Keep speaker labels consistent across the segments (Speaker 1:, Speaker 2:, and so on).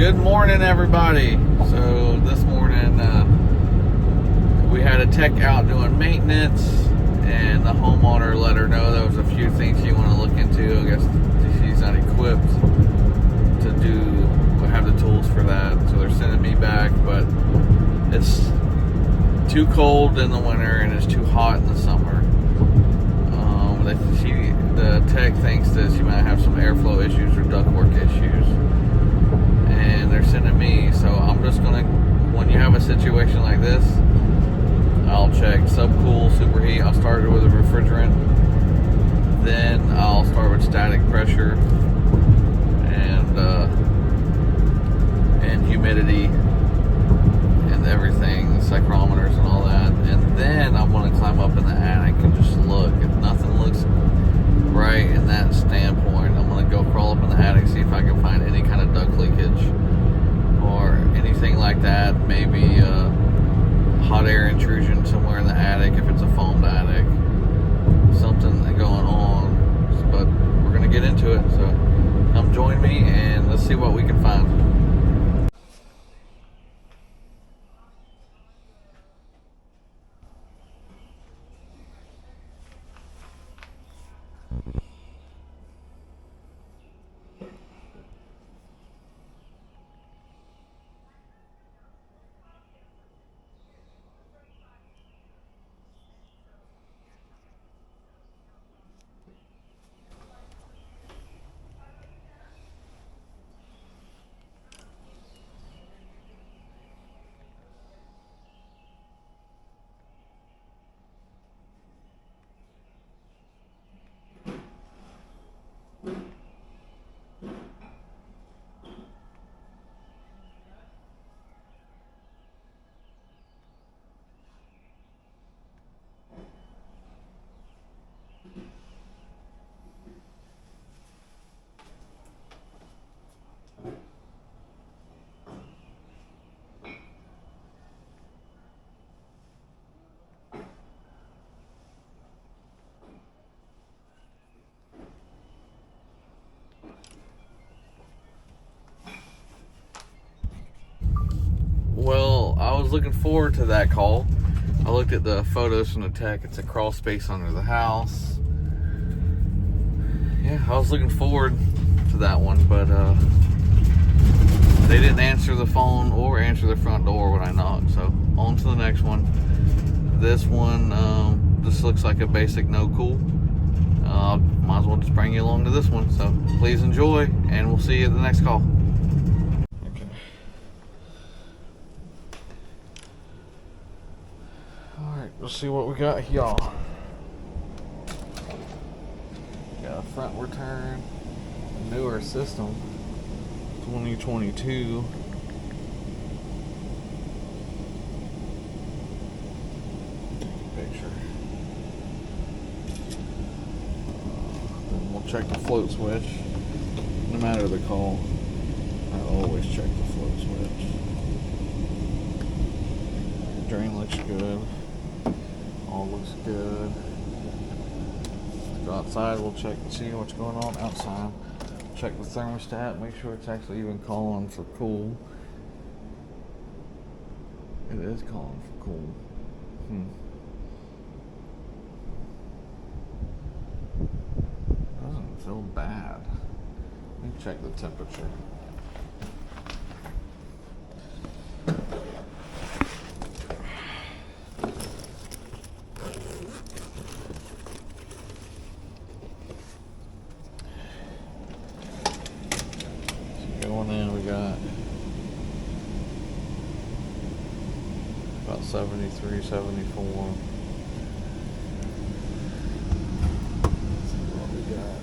Speaker 1: Good morning, everybody. So this morning we had a tech out doing maintenance, and the homeowner let her know there was a few things she wanted to look into. I guess she's not equipped to have the tools for that, so they're sending me back. But it's too cold in the winter and it's too hot in the summer. The tech thinks that she might have some airflow issues or ductwork issues, and they're sending me. So I'm just gonna, when you have a situation like this, I'll check subcool, superheat. I'll start with a refrigerant, then I'll start with static pressure and humidity and everything, psychrometers and all that, and then I'm gonna climb up in the attic and just look. If nothing looks right in that standpoint, I'm gonna go crawl up in the attic, see if I can find any kind of duct leakage or anything like that. Maybe hot air intrusion somewhere in the attic if it's a foamed attic, something going on. But we're gonna get into it, so come join me and let's see what we can find. Well, I was looking forward to that call. I looked at the photos from the tech. It's a crawl space under the house. Yeah, I was looking forward to that one, but they didn't answer the phone or answer the front door when I knocked. So on to the next one. This one, this looks like a basic no cool. Might as well just bring you along to this one. So please enjoy, and we'll see you at the next call. Alright, let's see what we got here. Got a front return, newer system, 2022. Picture. Then we'll check the float switch. No matter the call, I always check the float switch. Drain looks good. All looks good. Let's go outside. We'll check and see what's going on outside. Check the thermostat. Make sure it's actually even calling for cool. It is calling for cool. Doesn't feel bad. Let me check the temperature. We got about 73, 74. Let's see what we got.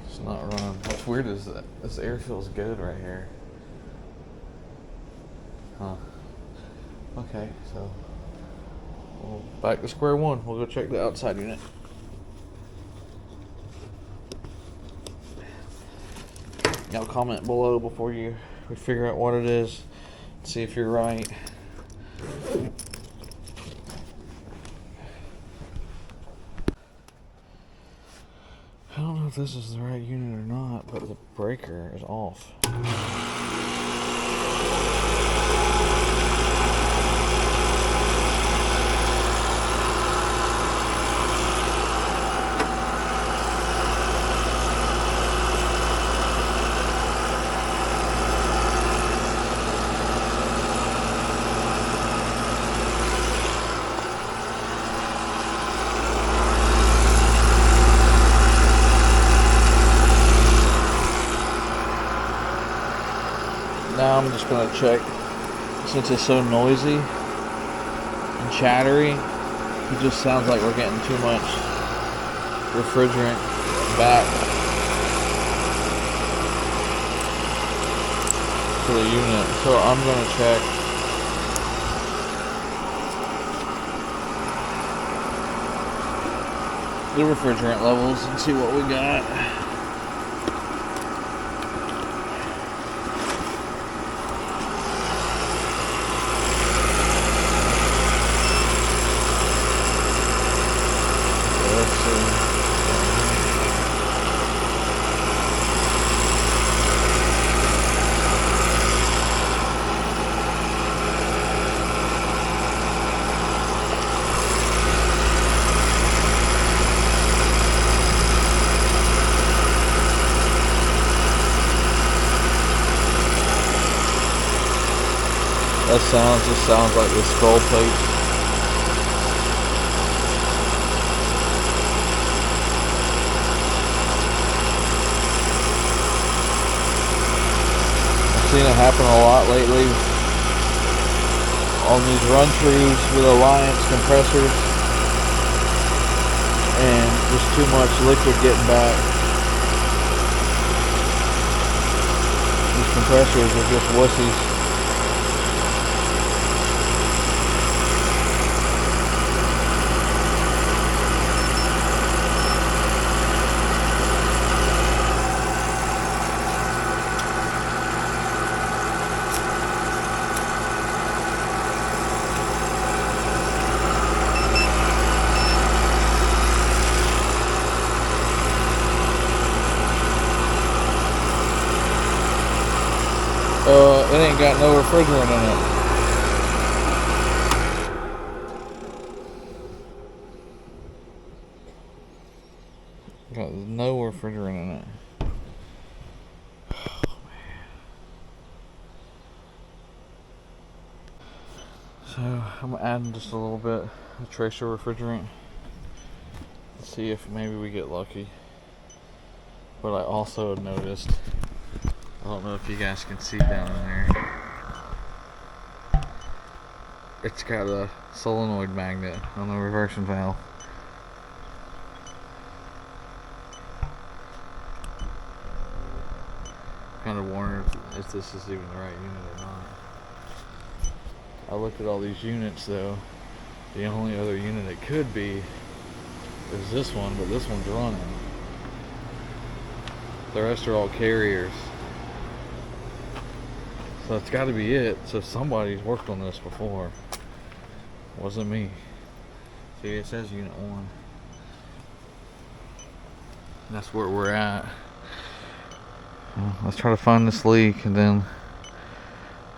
Speaker 1: It's not running. What's weird is that this air feels good right here. Huh. Okay, so we'll back to square one. We'll go check the outside unit. Y'all comment below before you we figure out what it is, see if you're right. I don't know if this is the right unit or not, but the breaker is off. Now I'm just going to check, since it's so noisy and chattery, it just sounds like we're getting too much refrigerant back to the unit. So I'm going to check the refrigerant levels and see what we got. That just sounds like the scroll plate. I've seen it happen a lot lately on these run-throughs with Alliance compressors, and just too much liquid getting back. These compressors are just wussies. It ain't got no refrigerant in it. Got no refrigerant in it. Oh, man. So I'm adding just a little bit of tracer refrigerant. Let's see if maybe we get lucky. But I also noticed, I don't know if you guys can see down in there, it's got a solenoid magnet on the reversion valve. Kind of wondering if this is even the right unit or not. I looked at all these units though. The only other unit it could be is this one, but this one's running. The rest are all carriers. So it's got to be it. So somebody's worked on this before. Wasn't me. See, it says unit 1. That's where we're at. Well, let's try to find this leak and then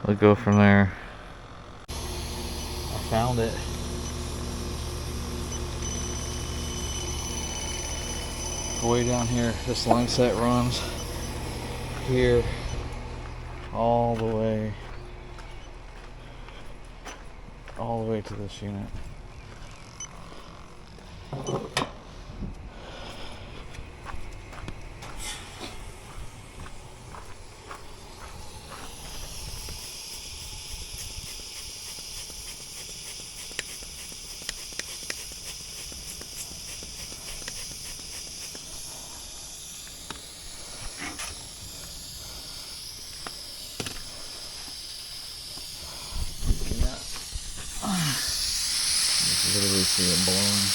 Speaker 1: we'll go from there. I found it. Way down here, this line set runs here all the way to this unit. Literally see it blowing.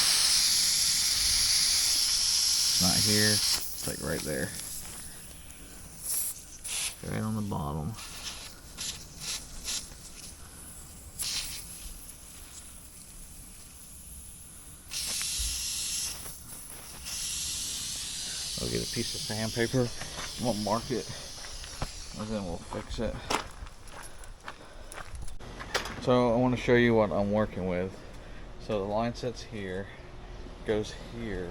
Speaker 1: It's not here. It's like right there. Right on the bottom. We'll get a piece of sandpaper, we'll mark it, and then we'll fix it. So I want to show you what I'm working with. So the line sets here, goes here.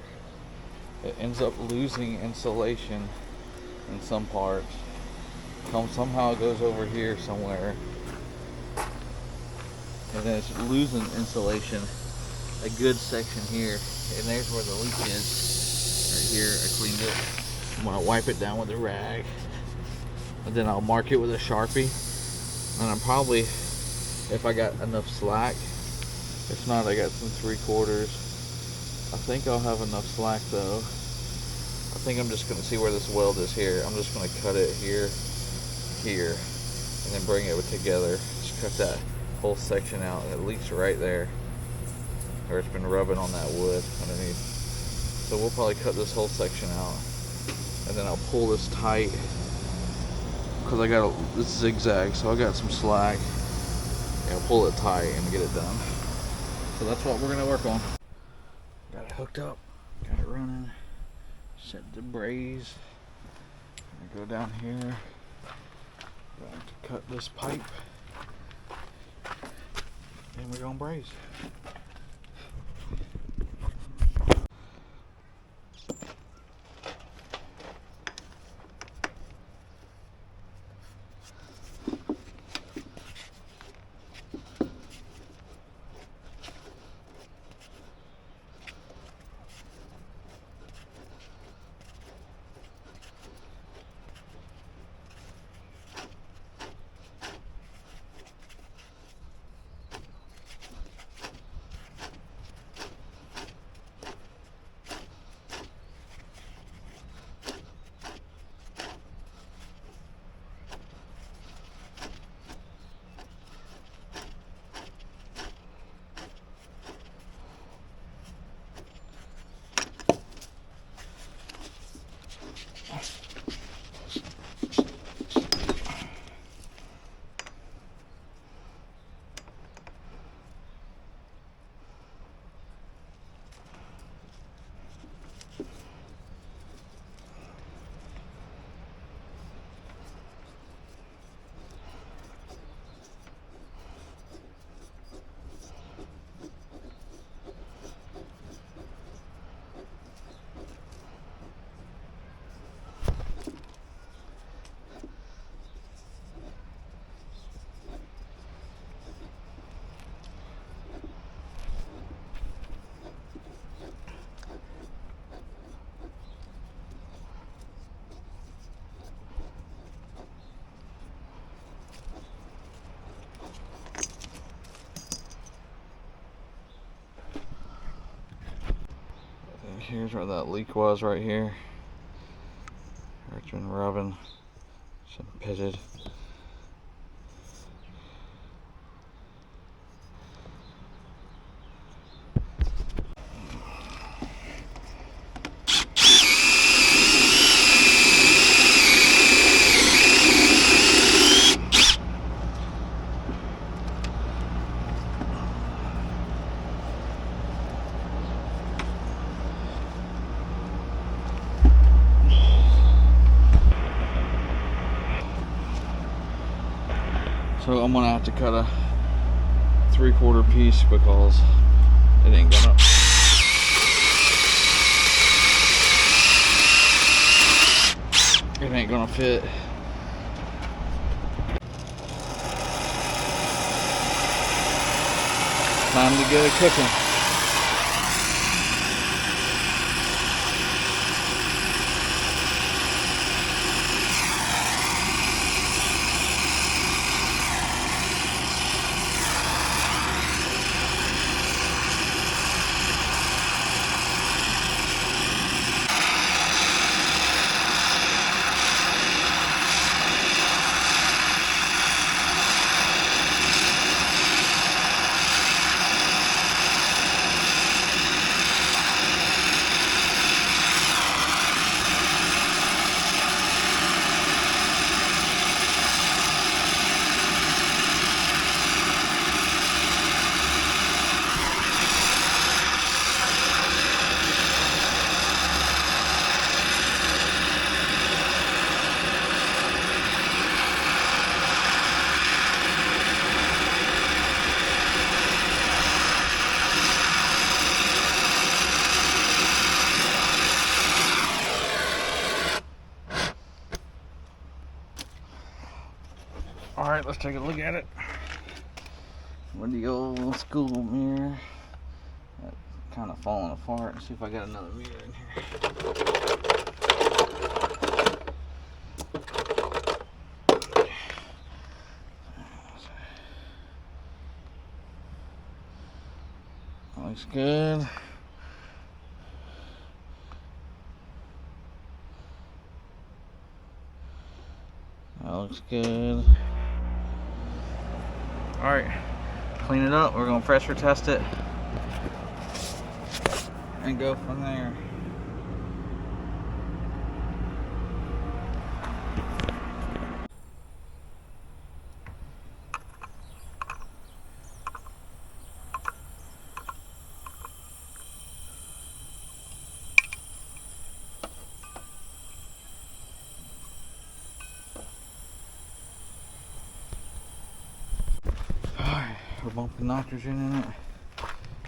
Speaker 1: It ends up losing insulation in some parts. Somehow it goes over here somewhere. And then it's losing insulation. A good section here. And there's where the leak is. Right here, I cleaned it. I'm gonna wipe it down with a rag. And then I'll mark it with a Sharpie. And I'm probably, if I got enough slack, if not, I got some 3/4. I think I'll have enough slack though. I think I'm just gonna see where this weld is here. I'm just gonna cut it here, here, and then bring it together. Just cut that whole section out. It leaks right there, or it's been rubbing on that wood underneath. So we'll probably cut this whole section out, and then I'll pull this tight because I got this zigzag, so I got some slack. And I'll pull it tight and get it done. So that's what we're gonna work on. Got it hooked up, got it running. Set the braze. Go down here. Going to cut this pipe, and we're gonna braze. Here's where that leak was, right here. Where it's been rubbing, some pitted. So I'm gonna have to cut a 3/4 piece because it ain't gonna. It ain't gonna fit. Time to get it cooking. Alright, let's take a look at it. With the old school mirror. That's kind of falling apart. Let's see if I got another mirror in here. Looks good. That looks good. Alright, clean it up. We're going to pressure test it and go from there. We're bumping nitrogen in it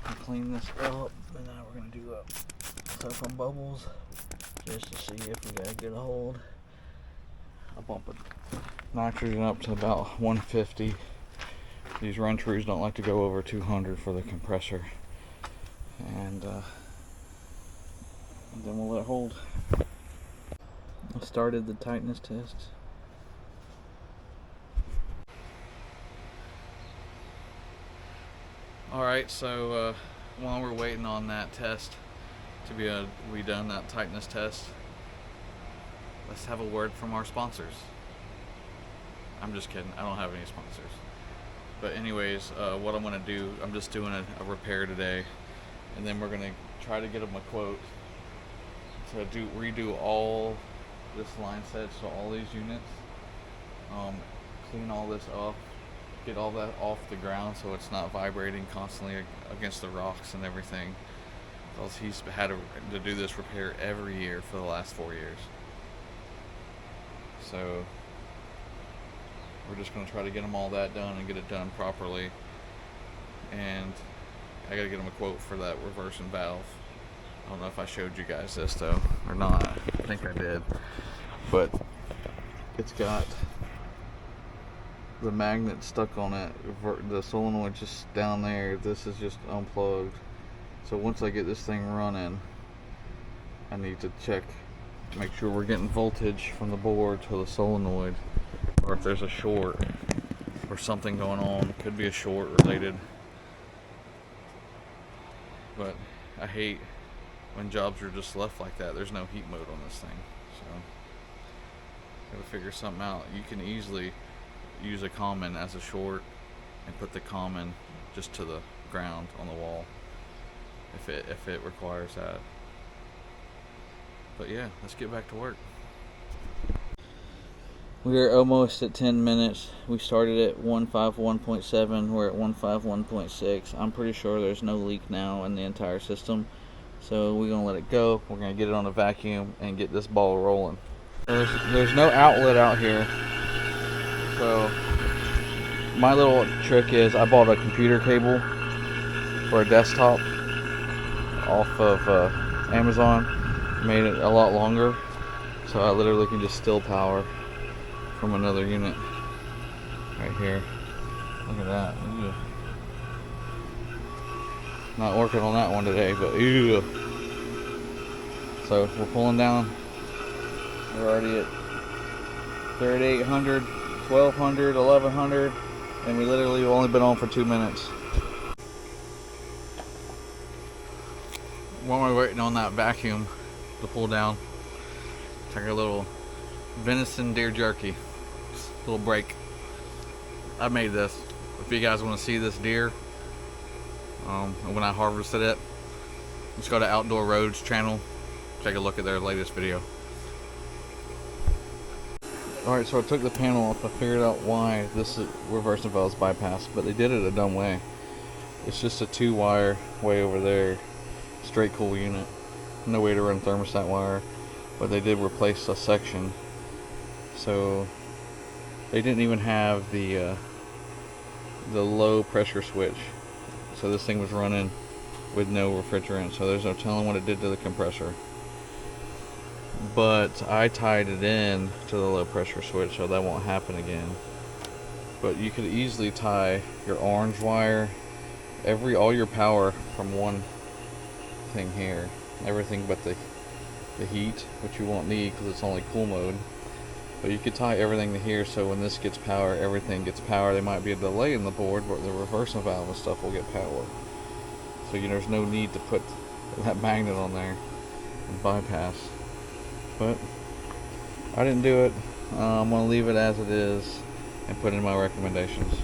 Speaker 1: and clean this up, and now we're going to do stuff on bubbles just to see if we got a good hold. I'll bump it nitrogen up to about 150. These run trees don't like to go over 200 for the compressor, and then we'll let it hold. I started the tightness test. Alright, so while we're waiting on that test to be done, that tightness test, let's have a word from our sponsors. I'm just kidding, I don't have any sponsors. But anyways, what I'm going to do, I'm just doing a repair today, and then we're going to try to get them a quote to redo all this line set, so all these units, clean all this up, get all that off the ground so it's not vibrating constantly against the rocks and everything, because he's had to do this repair every year for the last 4 years. So we're just going to try to get him all that done and get it done properly, and I got to get him a quote for that reversing valve. I don't know if I showed you guys this though or not. I think I did, but it's got the magnet stuck on it. The solenoid just down there. This is just unplugged. So once I get this thing running, I need to check, make sure we're getting voltage from the board to the solenoid, or if there's a short or something going on. Could be a short related, but I hate when jobs are just left like that. There's no heat mode on this thing, so gotta figure something out. You can easily use a common as a short and put the common just to the ground on the wall if it requires that. But yeah, let's get back to work. We're almost at 10 minutes. We started at 151.7. We're at 151.6. I'm pretty sure there's no leak now in the entire system, so we're gonna let it go. We're gonna get it on a vacuum and get this ball rolling. There's no outlet out here. So my little trick is I bought a computer cable for a desktop off of Amazon. Made it a lot longer, so I literally can just steal power from another unit right here. Look at that. Ew. Not working on that one today, but ew. So we're pulling down. We're already at 3,800, 1,200, 1,100, and we literally have only been on for 2 minutes. While we're waiting on that vacuum to pull down, take a little venison deer jerky, little break. I made this. If you guys want to see this deer, when I harvested it, just go to Outdoor Roads channel, take a look at their latest video. Alright, so I took the panel off. I figured out why this reversing valve is bypassed, but they did it a dumb way. It's just a 2-wire way over there, straight cool unit. No way to run thermostat wire, but they did replace a section. So they didn't even have the low pressure switch. So this thing was running with no refrigerant, so there's no telling what it did to the compressor. But I tied it in to the low pressure switch, so that won't happen again. but you could easily tie your orange wire, all your power from one thing here, everything but the heat, which you won't need because it's only cool mode. But you could tie everything to here, so when this gets power, everything gets power. There might be a delay in the board, but the reversal valve and stuff will get power. So there's no need to put that magnet on there and bypass. But I didn't do it. I'm going to leave it as it is and put in my recommendations.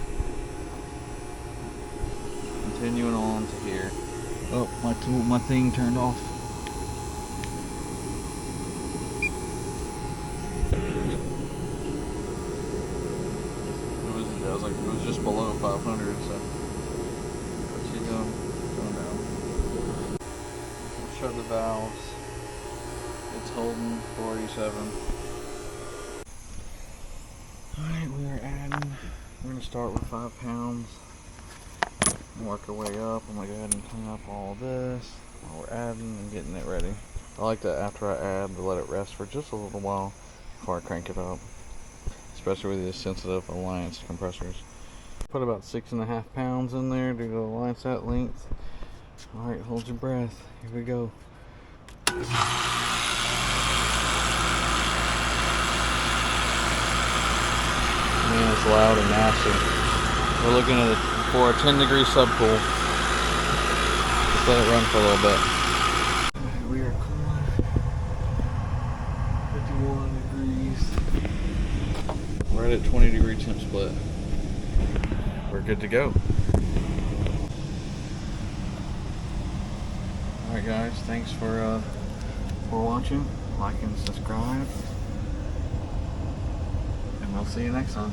Speaker 1: Continuing on to here. Oh, my thing turned off. It was just below 500, so what's she doing? Going down. Shut the valves. It's holding 487. Alright, we are adding. We're going to start with 5 pounds. Work our way up. I'm going to go ahead and clean up all this while we're adding and getting it ready. I like to, after I add, to let it rest for just a little while before I crank it up. Especially with these sensitive Alliance compressors. Put about 6.5 pounds in there to go Alliance that length. Alright, hold your breath. Here we go. Man, it's loud and nasty. We're looking at it for a 10-degree subcool. Just let it run for a little bit. Alright, we are cooling. 51 degrees. We're at a 20-degree temp split. We're good to go. Alright guys, thanks for watching. Like and subscribe. And we'll see you next time.